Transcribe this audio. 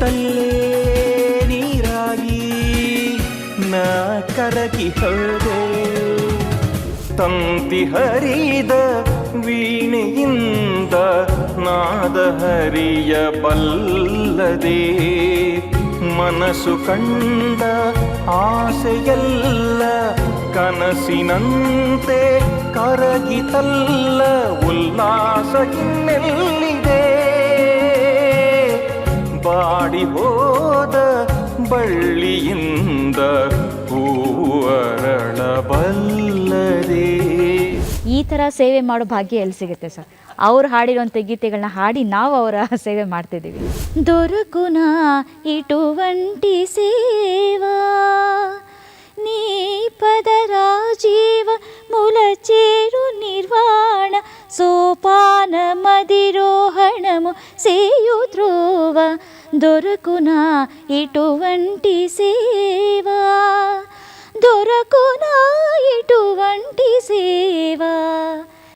ತಲ್ಲೇ ನೀರಾಗಿ ನಾ ಕರಗಿ ಹೋದೆ. ತಂತಿ ಹರಿದ ವೀಣೆಯಿಂದ ನಾದ ಹರಿಯಬಲ್ಲದೆ, ಮನಸ್ಸು ಕಂಡ ಆಸೆಯೆಲ್ಲ ಕನಸಿನಂತೆ ಕರಗಿತಲ್ಲ. ಉಲ್ಲಾಸ ಇನ್ನೆಲ್ಲಿದೆ, ಬಾಡಿ ಹೋದ ಬಳ್ಳಿಯಿಂದ ಹೂವರಳಬಲ್ಲದೆ. ಈ ಥರ ಸೇವೆ ಮಾಡೋ ಭಾಗ್ಯ ಎಲ್ಲಿ ಸಿಗುತ್ತೆ ಸರ್? ಅವ್ರು ಹಾಡಿರುವಂಥ ಗೀತೆಗಳನ್ನ ಹಾಡಿ ನಾವು ಅವರ ಸೇವೆ ಮಾಡ್ತಿದ್ದೀವಿ. ದೊರಕುನ ಇಟುವಂಟಿ ಸೇವಾ ನೀ ಪದರ ಜೀವ ಮುಲಚೇರು ನಿರ್ವಾಣ ಸೋಪಾನ ಮದಿರೋಹಣము సేయు ధ్రువ. దొరకున ఇటువంటి సేవా, దొరకున ఇటువంటి సేవా.